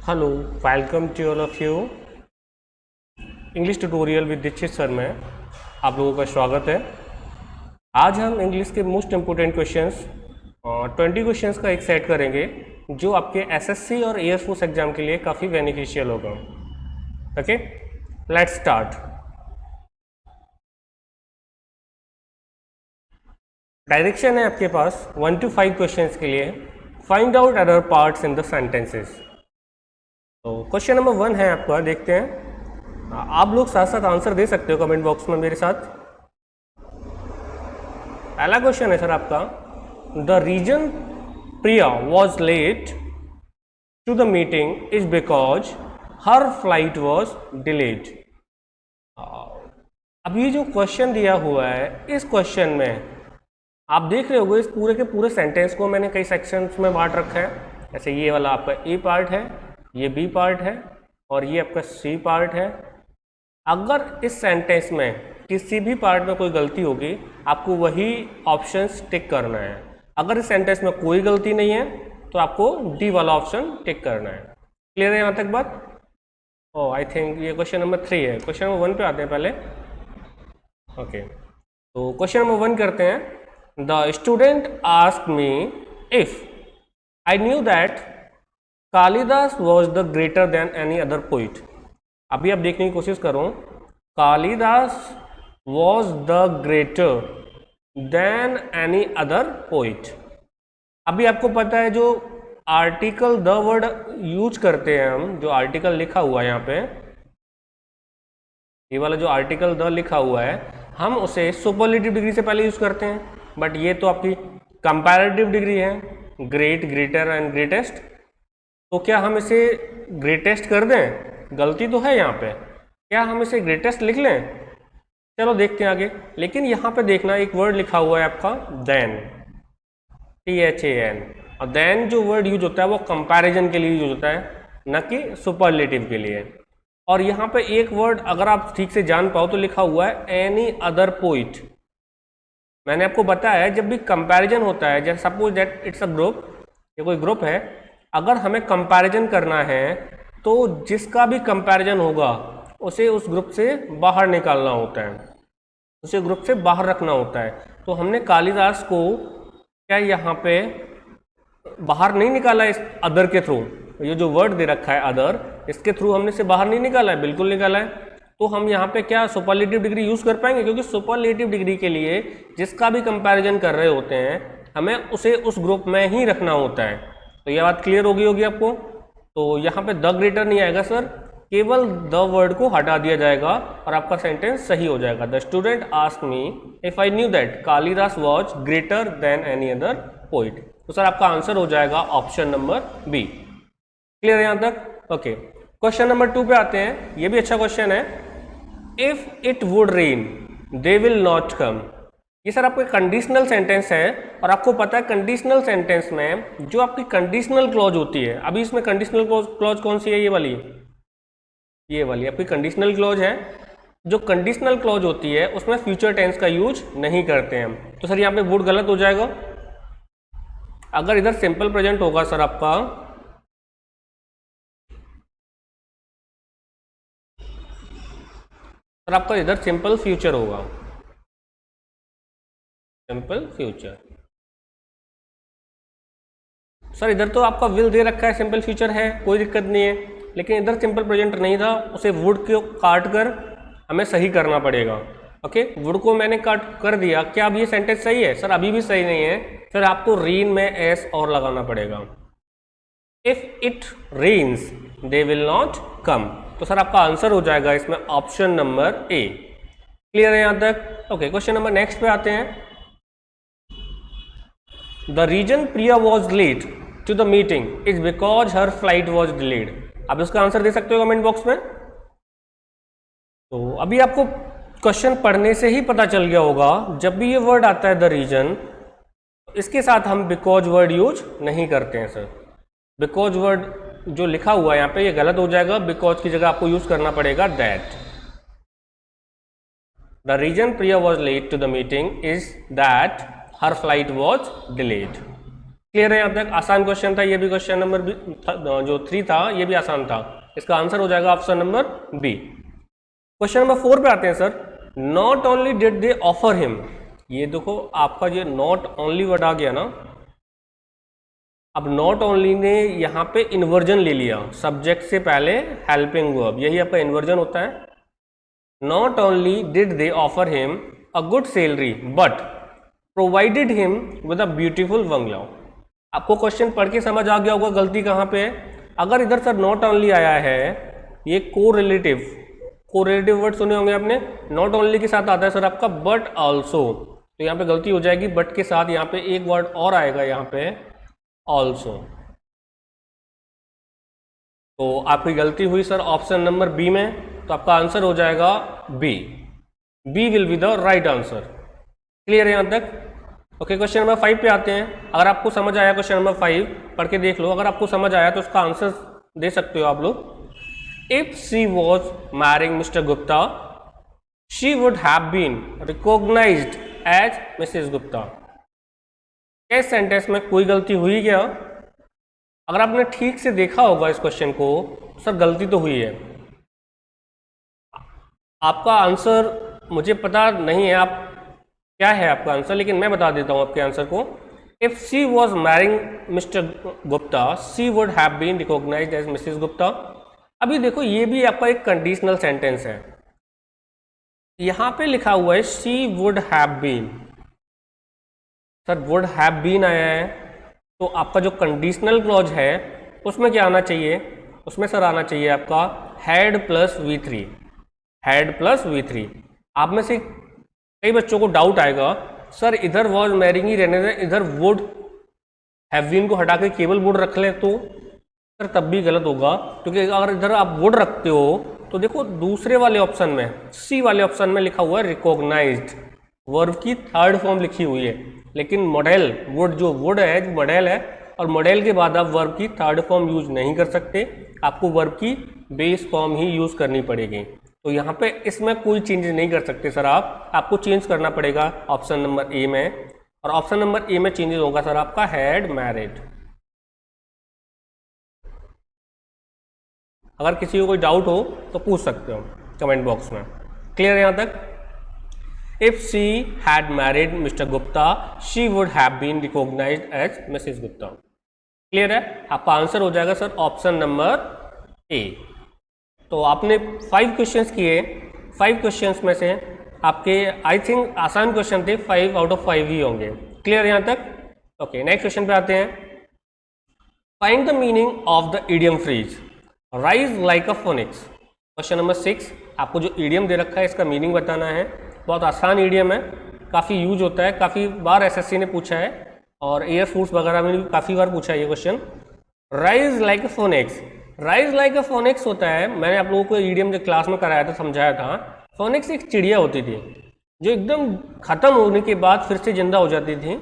Hello, welcome to all of you. English tutorial with Dikshit sir में आप लोगों का स्वागत है। आज हम इंग्लिश के मोस्ट इम्पोर्टेंट क्वेश्चंस 20 क्वेश्चंस का एक सेट करेंगे जो आपके एसएससी और एयरफोर्स एग्जाम के लिए काफ़ी बेनिफिशियल होगा। Okay, let's start. डायरेक्शन है आपके पास 1 to 5 क्वेश्चंस के लिए। Find out other parts in the sentences. तो क्वेश्चन नंबर 1 है आपका, देखते हैं। आप लोग साथ साथ आंसर दे सकते हो कमेंट बॉक्स में मेरे साथ। पहला क्वेश्चन है सर आपका, the reason Priya was late to the meeting is because her flight was delayed. अब ये जो क्वेश्चन दिया हुआ है, इस क्वेश्चन में आप देख रहे होगे इस पूरे के पूरे सेंटेंस को मैंने कई सेक्शंस में बांट रखा है। जैसे ये वाला आपका ए पार्ट है, ये बी पार्ट है और ये आपका सी पार्ट है। अगर इस सेंटेंस में किसी भी पार्ट में कोई गलती होगी, आपको वही ऑप्शंस टिक करना है। अगर इस सेंटेंस में कोई गलती नहीं है तो आपको डी वाला ऑप्शन टिक करना है। क्लियर है यहाँ तक बात? ओह, आई थिंक ये क्वेश्चन नंबर 3 है। क्वेश्चन नंबर 1 पे आते हैं पहले। ओके, तो क्वेश्चन नंबर 1 करते हैं। The student asked me if I knew that Kalidas was the greater than any other poet. अभी आप देखने की कोशिश करो, Kalidas was the greater than any other poet. अभी आपको पता है जो आर्टिकल द वर्ड यूज करते हैं हम, जो आर्टिकल लिखा हुआ है यहाँ पे, ये वाला जो आर्टिकल द लिखा हुआ है, हम उसे सुपरलेटिव डिग्री से पहले यूज करते हैं। बट ये तो आपकी कंपैरेटिव डिग्री है, ग्रेट, ग्रेटर एंड ग्रेटेस्ट। तो क्या हम इसे ग्रेटेस्ट कर दें? गलती तो है यहाँ पे। क्या हम इसे ग्रेटेस्ट लिख लें? चलो देखते हैं आगे। लेकिन यहाँ पे देखना, एक वर्ड लिखा हुआ है आपका देन, THAN। और देन जो वर्ड यूज होता है वो कंपैरिजन के लिए यूज होता है, न कि सुपरलेटिव के लिए। और यहाँ पे एक वर्ड अगर आप ठीक से जान पाओ तो लिखा हुआ है एनी अदर पोइट। मैंने आपको बताया है जब भी कंपैरिजन होता है, जैसे suppose that it's a group, ये कोई ग्रुप है, अगर हमें कंपैरिजन करना है तो जिसका भी कंपैरिजन होगा उसे उस ग्रुप से बाहर निकालना होता है, उसे ग्रुप से बाहर रखना होता है। तो हमने कालिदास को क्या यहाँ पे बाहर नहीं निकाला इस अदर के थ्रू। ये जो वर्ड दे रखा है अदर, इसके थ्रू हमने इसे बाहर नहीं निकाला है, बिल्कुल निकाला है। तो हम यहाँ पे क्या सुपरलेटिव डिग्री यूज कर पाएंगे? क्योंकि सुपरलेटिव डिग्री के लिए जिसका भी कंपैरिजन कर रहे होते हैं हमें उसे उस ग्रुप में ही रखना होता है। तो यह बात क्लियर होगी आपको। तो यहाँ पे द ग्रेटर नहीं आएगा सर, केवल द वर्ड को हटा दिया जाएगा और आपका सेंटेंस सही हो जाएगा। The student asked me if I knew that Kalidas was greater than any other poet. तो सर आपका आंसर हो जाएगा ऑप्शन नंबर बी। क्लियर है यहाँ तक? ओके, क्वेश्चन नंबर 2 पे आते हैं। ये भी अच्छा क्वेश्चन है। If it would rain they will not कम। ये सर आपका कंडीशनल सेंटेंस है और आपको पता है कंडीशनल सेंटेंस में जो आपकी कंडीशनल क्लॉज होती है, अभी इसमें कंडीशनल क्लॉज कौन सी है? ये वाली, ये वाली आपकी कंडीशनल क्लॉज है। जो कंडीशनल क्लॉज होती है उसमें फ्यूचर टेंस का यूज नहीं करते हैं हम। तो सर यहाँ पे वुड गलत हो जाएगा। अगर इधर सिंपल प्रेजेंट होगा सर आपका, सर आपका इधर सिंपल फ्यूचर होगा, सिंपल फ्यूचर। सर इधर तो आपका विल दे रखा है, सिंपल फ्यूचर है, कोई दिक्कत नहीं है। लेकिन इधर सिंपल प्रेजेंट नहीं था, उसे वुड को काट कर हमें सही करना पड़ेगा। ओके, वुड को मैंने काट कर दिया। क्या अब ये सेंटेंस सही है? सर अभी भी सही नहीं है। फिर आपको रेन में एस और लगाना पड़ेगा। If it rains they will not come. तो सर आपका आंसर हो जाएगा इसमें ऑप्शन नंबर ए। क्लियर है यहाँ तक? ओके, क्वेश्चन नंबर नेक्स्ट पे आते हैं। The reason Priya was late to the meeting is because her flight was delayed. आप इसका आंसर दे सकते हो कमेंट बॉक्स में। तो अभी आपको क्वेश्चन पढ़ने से ही पता चल गया होगा, जब भी ये वर्ड आता है द रीजन, इसके साथ हम बिकॉज वर्ड यूज नहीं करते हैं सर। बिकॉज वर्ड जो लिखा हुआ है यहाँ पे ये गलत हो जाएगा। बिकॉज की जगह आपको यूज करना पड़ेगा that. The reason Priya was late to the meeting is that her flight was delayed. Clear है यहाँ तक? आसान क्वेश्चन था ये भी, क्वेश्चन नंबर जो 3 था ये भी आसान था। इसका आंसर हो जाएगा option number B. Question number 4 पे आते हैं sir. Not only did they offer him, ये देखो आपका ये नॉट ओनली वर्ड आ गया ना, अब नॉट ओनली ने यहाँ पे इन्वर्जन ले लिया, सब्जेक्ट से पहले हेल्पिंग वर्ब, यही आपका इन्वर्जन होता है। Not only did they offer him a good salary but provided him with a beautiful bungalow. आपको क्वेश्चन पढ़ के समझ आ गया होगा गलती कहाँ पे है। अगर इधर सर नॉट ओनली आया है, ये कोरिलेटिव वर्ड सुने होंगे आपने, नॉट ओनली के साथ आता है सर आपका बट ऑल्सो, तो यहाँ पे गलती हो जाएगी, बट के साथ यहाँ पे एक वर्ड और आएगा यहाँ पे ऑल्सो, तो आपकी गलती हुई सर ऑप्शन नंबर बी में, तो आपका आंसर हो जाएगा B. B will be the right answer. Clear है यहाँ तक? ओके, क्वेश्चन नंबर 5 पे आते हैं। अगर आपको समझ आया क्वेश्चन नंबर 5 पढ़ के देख लो, अगर आपको समझ आया तो उसका आंसर दे सकते हो आप लोग। If she was marrying Mr Gupta she would have been recognised as Mrs Gupta. इस सेंटेंस में कोई गलती हुई क्या? अगर आपने ठीक से देखा होगा इस क्वेश्चन को, सर गलती तो हुई है। आपका आंसर मुझे पता नहीं है आप क्या है आपका आंसर, लेकिन मैं बता देता हूं आपके आंसर को। If she was marrying Mr Gupta she would have been recognised as Mrs Gupta. अभी देखो ये भी आपका एक कंडीशनल सेंटेंस है, यहां पे लिखा हुआ है she would have been, sir would have been आया है, तो आपका जो कंडीशनल क्लॉज है उसमें क्या आना चाहिए? उसमें सर आना चाहिए आपका had plus V3, had plus V3। आप में से कई बच्चों को डाउट आएगा सर इधर वॉज मैरिंग ही रहने दें, इधर वुड हैव बीन को हटा के केवल वुड रख ले, तो सर तब भी गलत होगा, क्योंकि अगर इधर आप वुड रखते हो तो देखो दूसरे वाले ऑप्शन में, सी वाले ऑप्शन में लिखा हुआ है रिकॉग्नाइज्ड, वर्ब की थर्ड फॉर्म लिखी हुई है, लेकिन मॉडल वुड जो वुड है जो मॉडल है, और मॉडल के बाद आप वर्ब की थर्ड फॉर्म यूज नहीं कर सकते, आपको वर्ब की बेस फॉर्म ही यूज करनी पड़ेगी। तो यहाँ पे इसमें कोई चेंज नहीं कर सकते सर आपको चेंज करना पड़ेगा ऑप्शन नंबर ए में, और ऑप्शन नंबर ए में चेंजेस होगा सर आपका हैड मैरिड। अगर किसी को कोई डाउट हो तो पूछ सकते हो कमेंट बॉक्स में। क्लियर है यहाँ तक? If she had married Mr Gupta she would have been recognised as Mrs Gupta. Clear है? आपका आंसर हो जाएगा सर ऑप्शन नंबर ए। तो आपने 5 क्वेश्चंस किए, 5 क्वेश्चंस में से आपके आई थिंक आसान क्वेश्चन थे, 5 आउट ऑफ 5 ही होंगे। क्लियर यहाँ तक? ओके, नेक्स्ट क्वेश्चन पे आते हैं। Find the meaning of the idiom phrase rise like a phoenix. Question number 6, आपको जो इडियम दे रखा है इसका मीनिंग बताना है। बहुत आसान इडियम है, काफ़ी यूज होता है, काफ़ी बार एसएससी ने पूछा है और एयरफोर्स वगैरह में भी काफ़ी बार पूछा है ये question. Rise like a phoenix, rise like a phoenix होता है, मैंने आप लोगों को ईडियम जो क्लास में कराया था, समझाया था। फोनिक्स एक चिड़िया होती थी जो एकदम खत्म होने के बाद फिर से जिंदा हो जाती थी।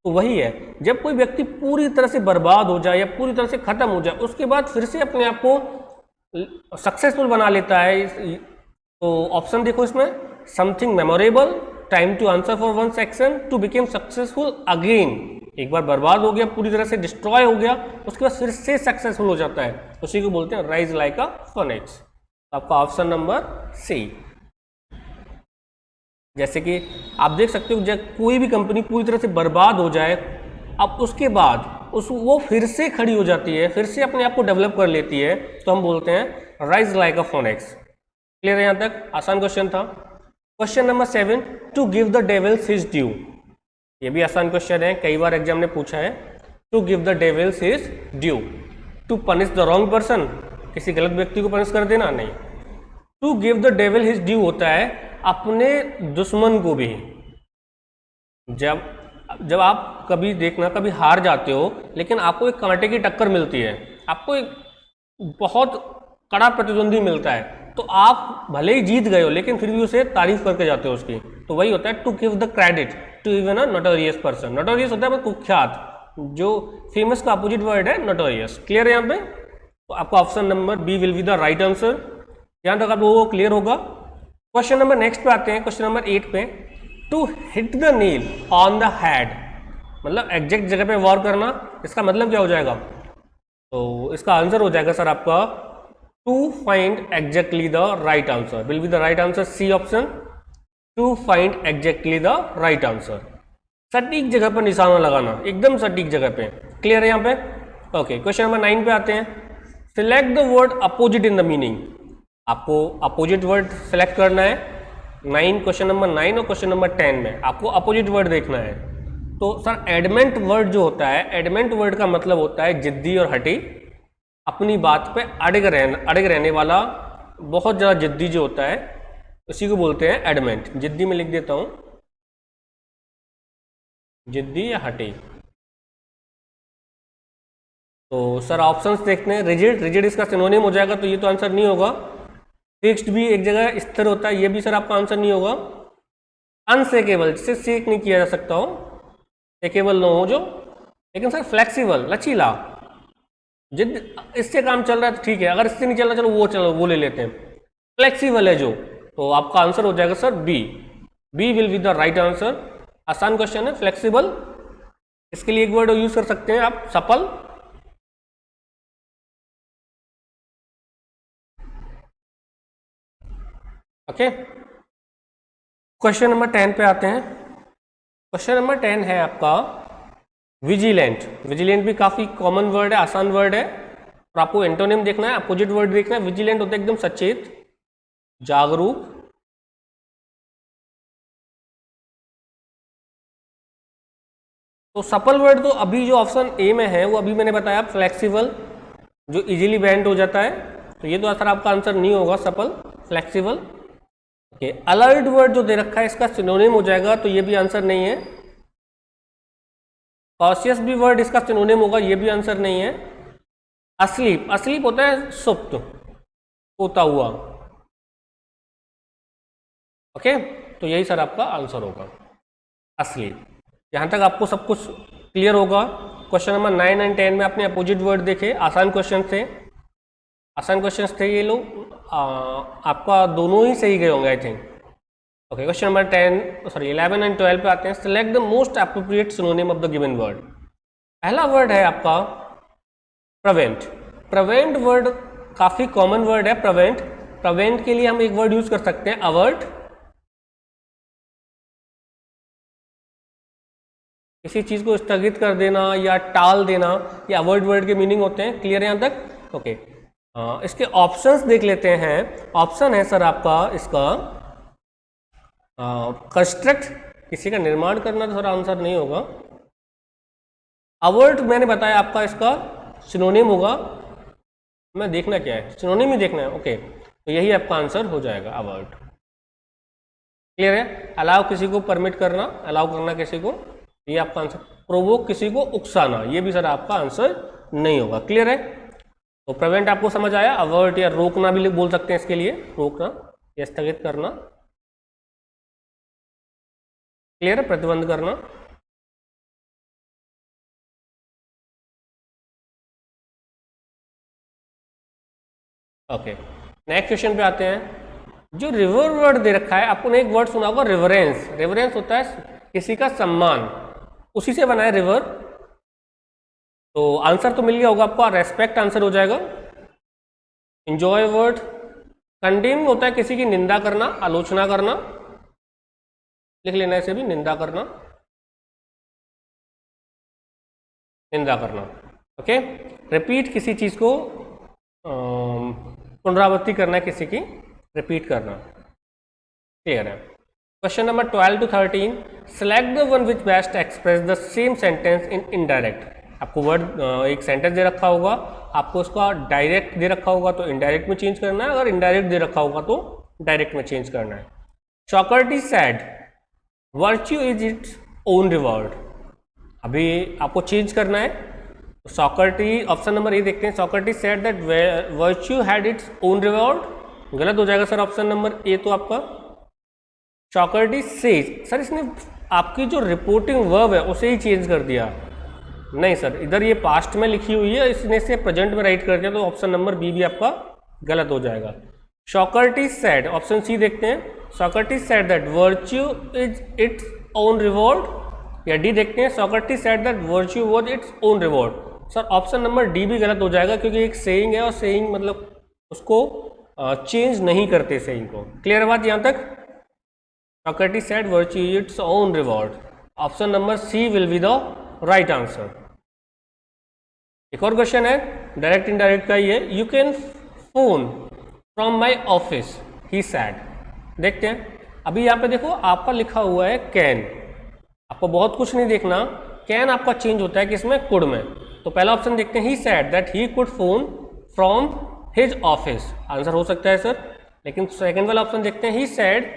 तो वही है, जब कोई व्यक्ति पूरी तरह से बर्बाद हो जाए या पूरी तरह से खत्म हो जाए, उसके बाद फिर से अपने आप को सक्सेसफुल बना लेता है। तो ऑप्शन देखो इसमें, something memorable, time to answer for one section, to became successful again. एक बार बर्बाद हो गया, पूरी तरह से डिस्ट्रॉय हो गया, उसके बाद फिर से सक्सेसफुल हो जाता है, उसी को बोलते हैं राइज लाइक अ फोनिक्स। आपका ऑप्शन नंबर सी। जैसे कि आप देख सकते हो जब कोई भी कंपनी पूरी तरह से बर्बाद हो जाए, अब उसके बाद वो फिर से खड़ी हो जाती है, फिर से अपने आप को डेवलप कर लेती है, तो हम बोलते हैं rise like a phoenix. Clear है यहाँ तक? आसान क्वेश्चन था। Question number 7, to give the devils his due. ये भी आसान क्वेश्चन है, कई बार एग्जाम ने पूछा है। To give the devils his due, to punish the wrong person, किसी गलत व्यक्ति को पनिश कर देना, नहीं। To give the devil his due होता है अपने दुश्मन को भी। जब आप कभी देखना, कभी हार जाते हो लेकिन आपको एक कांटे की टक्कर मिलती है, आपको एक बहुत कड़ा प्रतिद्वंदी मिलता है, तो आप भले ही जीत गए हो लेकिन फिर भी उसे तारीफ करके जाते हो उसकी, तो वही होता है to give the credit to even a notorious person. Notorious होता है कुख्यात, जो फेमस का अपोजिट वर्ड है नोटोरियस। क्लियर है यहाँ पे? तो आपका option number B will be the right answer. यहाँ तक आप लोगों को क्लियर होगा। क्वेश्चन नंबर नेक्स्ट पे आते हैं, क्वेश्चन नंबर 8 पे। To hit the nail on the head, मतलब एग्जैक्ट जगह पे वार करना, इसका मतलब क्या हो जाएगा? तो इसका आंसर हो जाएगा सर आपका to find exactly the right answer, will be the right answer C option, to find exactly the right answer. सटीक जगह पर निशाना लगाना, एकदम सटीक जगह पे। क्लियर है यहाँ पे? ओके, क्वेश्चन नंबर 9 पे आते हैं। Select the word opposite in the meaning. आपको अपोजिट वर्ड सेलेक्ट करना है। 9 क्वेश्चन नंबर 9 और क्वेश्चन नंबर 10 में आपको अपोजिट वर्ड देखना है। तो सर एडमेंट वर्ड जो होता है, एडमेंट वर्ड का मतलब होता है जिद्दी और हठी, अपनी बात पे अड़ग रहने वाला, बहुत ज़्यादा जिद्दी जो होता है उसी को बोलते हैं एडमेंट। जिद्दी में लिख देता हूँ, जिद्दी या हठी। तो सर ऑप्शंस देखते हैं। रिजिड, रिजिड इसका सिनोनिम हो जाएगा, तो ये तो आंसर नहीं होगा। फिक्स्ड भी एक जगह स्थिर होता है, ये भी सर आपका आंसर नहीं होगा। अनसेकेबल, जिससे सेक नहीं किया जा सकता हो, सेकेबल न हो जो। लेकिन सर फ्लेक्सिबल, लचीला, जिद इससे काम चल रहा है तो ठीक है, अगर इससे नहीं चल रहा चलो वो ले लेते हैं। फ्लेक्सिबल है जो, तो आपका आंसर हो जाएगा sir B. B will be the right answer. आसान क्वेश्चन है, फ्लेक्सिबल। इसके लिए एक वर्ड यूज कर सकते हैं आप, सपल। ओके, क्वेश्चन नंबर 10 पे आते हैं। क्वेश्चन नंबर 10 है आपका विजिलेंट। विजिलेंट भी काफी कॉमन वर्ड है, आसान वर्ड है, और आपको एंटोनिम देखना है, अपोजिट वर्ड देखना है। विजिलेंट होता है एकदम सचेत, जागरूक। तो सपल वर्ड तो अभी जो ऑप्शन ए में है वो अभी मैंने बताया, फ्लेक्सिबल, जो इजीली बेंड हो जाता है। तो ये तो सर आपका आंसर नहीं होगा, supple, flexible. Okay, alert word जो दे रखा है इसका सिनोनिम हो जाएगा, तो ये भी आंसर नहीं है। कॉशियस भी वर्ड इसका सिनोनिम होगा, ये भी आंसर नहीं है। अस्लीप, अस्लीप होता है सुप्त, सोता हुआ। ओके, तो यही सर आपका आंसर होगा, अस्लीप। यहाँ तक आपको सब कुछ क्लियर होगा। क्वेश्चन नंबर 9 एंड 10 में आपने अपोजिट वर्ड देखे, आसान क्वेश्चन थे, आसान क्वेश्चन थे ये लोग। आपका दोनों ही सही गए होंगे I think. Okay, question number 11 and 12 पे आते हैं। Select the most appropriate synonym of the given word. पहला वर्ड है आपका प्रिवेंट। प्रिवेंट वर्ड काफी कॉमन वर्ड है, प्रिवेंट। प्रिवेंट के लिए हम एक वर्ड यूज कर सकते हैं, अवर्ट। किसी चीज को स्थगित कर देना या टाल देना, ये अवॉइड वर्ड के मीनिंग होते हैं। क्लियर है यहाँ तक? ओके, इसके ऑप्शंस देख लेते हैं। ऑप्शन है सर आपका इसका कंस्ट्रक्ट, किसी का निर्माण करना, तो सर आंसर नहीं होगा। अवर्ट मैंने बताया आपका इसका सिनोनिम होगा। मैं देखना क्या है, सिनोनिम ही देखना है। ओके, तो यही आपका आंसर हो जाएगा, अवर्ट। क्लियर है? अलाउ, किसी को परमिट करना, अलाउ करना किसी को, ये आपका आंसर। प्रोवोक, किसी को उकसाना, ये भी सर आपका आंसर नहीं होगा। क्लियर है? तो प्रिवेंट आपको समझ आया। अवर्ट या रोकना भी बोल सकते हैं इसके लिए, रोकना या स्थगित करना। क्लियर है? प्रतिबंध करना। ओके, नेक्स्ट क्वेश्चन पे आते हैं। जो रिवर वर्ड दे रखा है, आपको ने एक वर्ड सुना होगा रिवरेंस। रिवरेंस होता है किसी का सम्मान, उसी से बना है रिवर। तो आंसर तो मिल गया होगा आपको, रेस्पेक्ट आंसर हो जाएगा। Enjoy word. कंडेम होता है किसी की निंदा करना, आलोचना करना, लिख लेना इसे भी, निंदा करना, निंदा करना। ओके, रिपीट, किसी चीज को पुनरावृत्ति करना है, किसी की रिपीट करना। क्लियर है? Question number 12 to 13, select the one which best express the same sentence in indirect. आपको वर्ड एक सेंटेंस दे रखा होगा, आपको उसका डायरेक्ट दे रखा होगा तो इनडायरेक्ट में चेंज करना है, अगर इनडायरेक्ट दे रखा होगा तो डायरेक्ट में चेंज करना है। Socrates said virtue is it's own reward. अभी आपको चेंज करना है। सॉक्रेटिस, ऑप्शन नंबर ए देखते हैं। Socrates said that virtue had it's own reward. गलत हो जाएगा सर ऑप्शन नंबर ए तो आपका। सॉक्रेटिस सेज, सर इसने आपकी जो रिपोर्टिंग वर्ब है उसे ही चेंज कर दिया। नहीं सर, इधर ये पास्ट में लिखी हुई है, इसने इसे प्रेजेंट में राइट कर दिया, तो ऑप्शन नंबर बी भी आपका गलत हो जाएगा। सॉक्रेटिस सेड, ऑप्शन सी देखते हैं। Socrates said that virtue is it's own reward. या डी देखते हैं, Socrates said that virtue was it's own reward. Sir option number D भी गलत हो जाएगा, क्योंकि एक सेइंग है और सेइंग मतलब उसको चेंज नहीं करते सेइंग को। क्लियर बात यहाँ तक? Socrates said virtue its own reward. Option number C will be the right answer. एक और क्वेश्चन है डायरेक्ट इनडायरेक्ट का, ये you can phone from my office he said. देखते हैं, अभी यहाँ पे देखो आपका लिखा हुआ है कैन, आपको बहुत कुछ नहीं देखना, कैन आपका चेंज होता है किसमें, कुड में। तो पहला ऑप्शन देखते हैं, he said that he could phone from his office, answer हो सकता है सर। लेकिन सेकंड वाला ऑप्शन देखते हैं, he said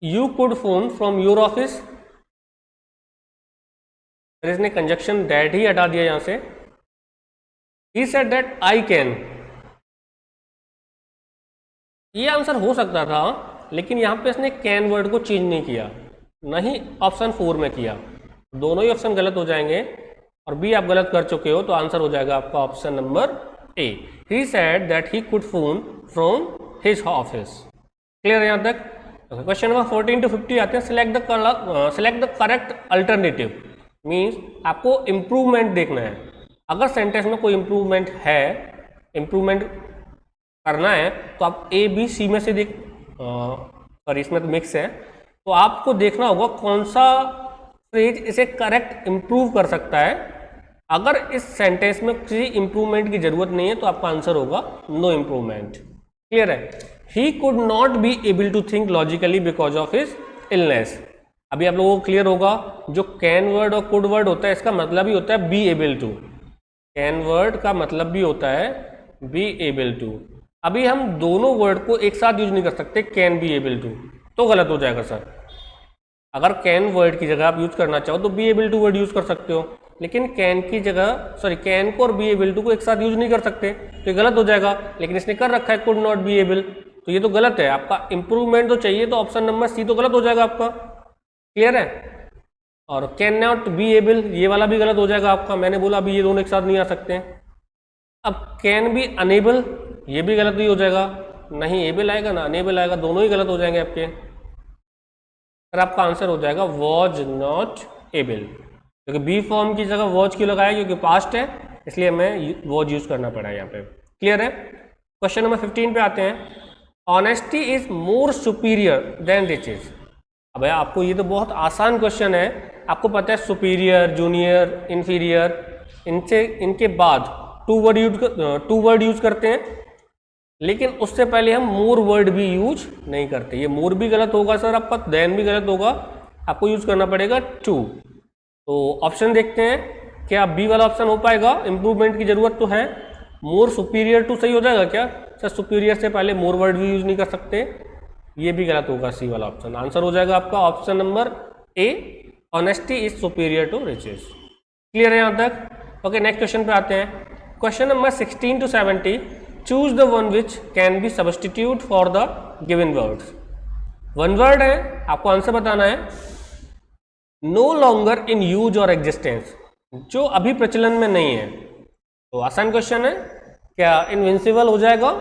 you could phone from your office, इसने कंजक्शन दैट ही हटा दिया यहाँ से। He said that I can, ये आंसर हो सकता था, लेकिन यहाँ पे इसने कैन वर्ड को चेंज नहीं किया, नहीं ऑप्शन 4 में किया। दोनों ही ऑप्शन गलत हो जाएंगे और बी आप गलत कर चुके हो, तो आंसर हो जाएगा आपका option number A. He said that he could phone from his office. Clear है यहाँ तक? क्वेश्चन नंबर 14 to 50 आते हैं। Select the correct alternative, means आपको इम्प्रूवमेंट देखना है। अगर सेंटेंस में कोई इम्प्रूवमेंट है, इम्प्रूवमेंट करना है, तो आप ए बी सी में से देख, सॉरी इसमें तो मिक्स है, तो आपको देखना होगा कौन सा फ्रेज इसे करेक्ट इम्प्रूव कर सकता है। अगर इस सेंटेंस में किसी इम्प्रूवमेंट की जरूरत नहीं है, तो आपका आंसर होगा नो इम्प्रूवमेंट। क्लियर है? He could not be able to think logically because of his illness. अभी आप लोगों को क्लियर होगा, जो कैन वर्ड और कुड वर्ड होता है, इसका मतलब ही होता है be able to. Can word का मतलब भी होता है बी एबल टू। अभी हम दोनों वर्ड को एक साथ यूज नहीं कर सकते, कैन बी एबल टू, तो गलत हो जाएगा सर। अगर कैन वर्ड की जगह आप यूज करना चाहो तो be able to word use कर सकते हो, लेकिन कैन की जगह, सॉरी कैन को और बी एबल टू को एक साथ यूज नहीं कर सकते, तो ये गलत हो जाएगा। लेकिन इसने कर रखा है कुड नॉट बी एबल, तो ये तो गलत है। आपका इंप्रूवमेंट तो चाहिए, तो ऑप्शन नंबर सी तो गलत हो जाएगा आपका। क्लियर है? और कैन नॉट बी एबल, ये वाला भी गलत हो जाएगा आपका। मैंने बोला अभी ये दोनों एक साथ नहीं आ सकते हैं। अब कैन बी अनेबल, ये भी गलत ही हो जाएगा, नहीं एबल आएगा ना अनेबल आएगा, दोनों ही गलत हो जाएंगे आपके। और आपका आंसर हो जाएगा वॉज नॉट एबल, क्योंकि बी फॉर्म की जगह वॉज क्यों लगाया, क्योंकि पास्ट है, इसलिए हमें वॉज यूज करना पड़ा यहाँ पे। क्लियर है? क्वेश्चन नंबर 15 पे आते हैं। Honesty is more superior than riches. अब आपको ये तो बहुत आसान क्वेश्चन है, आपको पता है सुपीरियर, जूनियर, इंफीरियर, इनके बाद टू वर्ड यूज करते हैं, लेकिन उससे पहले हम मोर वर्ड भी यूज नहीं करते। ये मोर भी गलत होगा सर आपका, देन भी गलत होगा, आपको यूज करना पड़ेगा टू। तो ऑप्शन देखते हैं, क्या बी वाला ऑप्शन हो पाएगा? इंप्रूवमेंट की जरूरत तो है, मोर सुपीरियर टू सही हो जाएगा क्या सर? सुपीरियर से पहले मोर वर्ड भी यूज नहीं कर सकते, ये भी गलत होगा, सी वाला ऑप्शन। आंसर हो जाएगा आपका option number A, honesty is superior to riches. Clear है यहाँ तक? ओके, नेक्स्ट क्वेश्चन पे आते हैं। Question number 16 to 70, choose the one which can be substitute for the given words. One word है, आपको आंसर बताना है। नो लॉन्गर इन यूज और एग्जिस्टेंस, जो अभी प्रचलन में नहीं है। तो आसान क्वेश्चन है, क्या इनविंसिबल हो जाएगा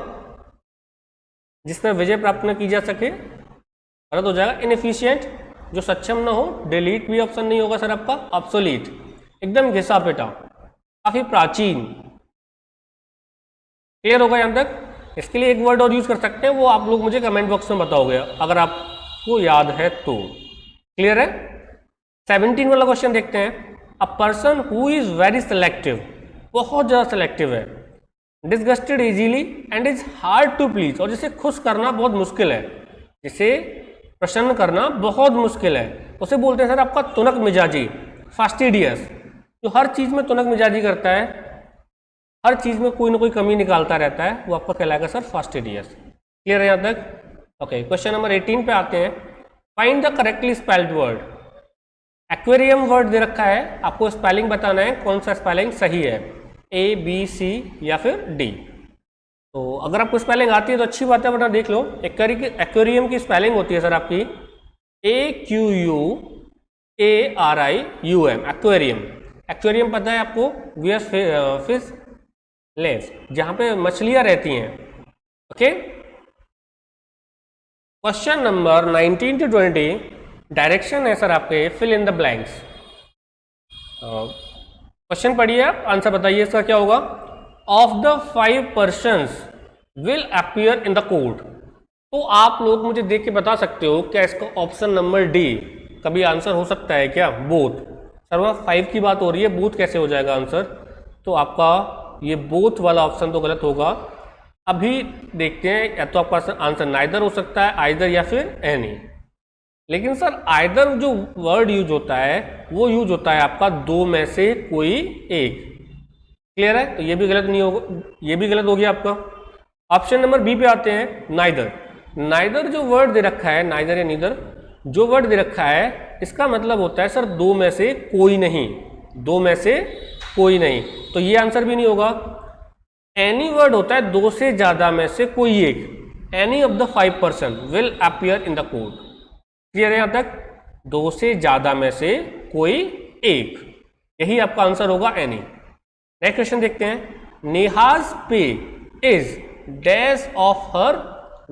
जिसमें विजय प्राप्त न की जा सके? गलत हो जाएगा। इनएफिशिएंट, जो सक्षम ना हो। डिलीट भी ऑप्शन नहीं होगा सर आपका। ऑब्सोलीट, एकदम घिसा पिटा, काफी प्राचीन। क्लियर होगा यहाँ तक? इसके लिए एक वर्ड और यूज कर सकते हैं, वो आप लोग मुझे कमेंट बॉक्स में बताओगे अगर आपको याद है तो। क्लियर है? 17 वाला क्वेश्चन देखते हैं। A person who is very selective, बहुत ज्यादा सेलेक्टिव है। Disgusted easily and is hard to please, और जिसे खुश करना बहुत मुश्किल है, जिसे प्रसन्न करना बहुत मुश्किल है, उसे बोलते हैं सर आपका तुनक मिजाजी, फास्टिडियस। जो हर चीज में तुनक मिजाजी करता है, हर चीज में कोई ना कोई कमी निकालता रहता है, वो आपका कहलाएगा सर फास्टिडियस। क्लियर है यहाँ तक? ओके, क्वेश्चन नंबर 18 पे आते हैं। Find the correctly spelled word. Aquarium word दे रखा है, आपको स्पेलिंग बताना है, कौन सा स्पेलिंग सही है, ए बी सी या फिर डी। तो अगर आपको स्पेलिंग आती है तो अच्छी बात है, वरना देख लो। एक्वेरियम की स्पेलिंग होती है सर आपकी AQUARIUM, एक्वेरियम। एक्वेरियम पता है आपको, वियर फिश लेव्स, जहां पे मछलियां रहती हैं। Okay, question number 19 to 20, direction है सर आपके fill in the blanks. Question पढ़िए आप, आंसर बताइए इसका क्या होगा। Of the 5 persons will appear in the court. तो आप लोग मुझे देख के बता सकते हो क्या इसका ऑप्शन नंबर डी कभी आंसर हो सकता है क्या, बोथ। सर वह 5 की बात हो रही है, बोथ कैसे हो जाएगा आंसर। तो आपका ये बोथ वाला ऑप्शन तो गलत होगा। अभी देखते हैं, या तो आपका आंसर नाइदर हो सकता है, आइदर या फिर एनी। लेकिन सर आइदर जो वर्ड यूज होता है वो यूज होता है आपका दो में से कोई एक। क्लियर है, तो ये भी गलत नहीं होगा, ये भी गलत हो गया आपका। ऑप्शन नंबर बी पे आते हैं, नाइदर। नाइदर जो वर्ड दे रखा है, नाइदर या नीदर जो वर्ड दे रखा है, इसका मतलब होता है सर दो में से कोई नहीं, दो में से कोई नहीं, तो ये आंसर भी नहीं होगा। एनी वर्ड होता है दो से ज्यादा में से कोई एक। Any of the 5 person will appear in the court. Clear है यहां तक, दो से ज्यादा में से कोई एक, यही आपका आंसर होगा एनी। नेक्स्ट क्वेश्चन देखते हैं। नेहाज पे is dash of her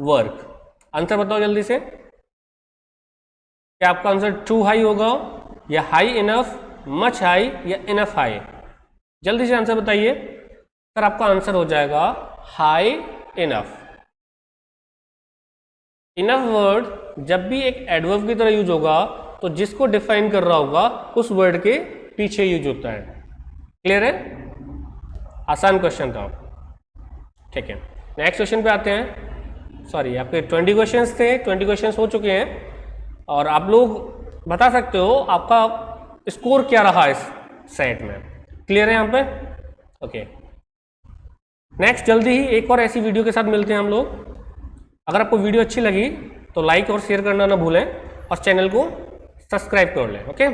work. Answer बताओ जल्दी से, क्या आपका आंसर टू हाई होगा या हाई इनफ, मच हाई या इनफ हाई? जल्दी से आंसर बताइए। सर आपका आंसर हो जाएगा हाई इनफ। इनफ वर्ड जब भी एक एडवर्ब की तरह यूज होगा तो जिसको डिफाइन कर रहा होगा उस वर्ड के पीछे यूज होता है। क्लियर है, आसान क्वेश्चन था, ठीक है। नेक्स्ट क्वेश्चन पे आते हैं। सॉरी, आपके 20 क्वेश्चंस थे, 20 क्वेश्चंस हो चुके हैं और आप लोग बता सकते हो आपका स्कोर क्या रहा इस सेट में। क्लियर है यहाँ पे, ओके। नेक्स्ट जल्दी ही एक और ऐसी वीडियो के साथ मिलते हैं हम लोग। अगर आपको वीडियो अच्छी लगी तो लाइक और शेयर करना ना भूलें और चैनल को सब्सक्राइब कर लें, ओके।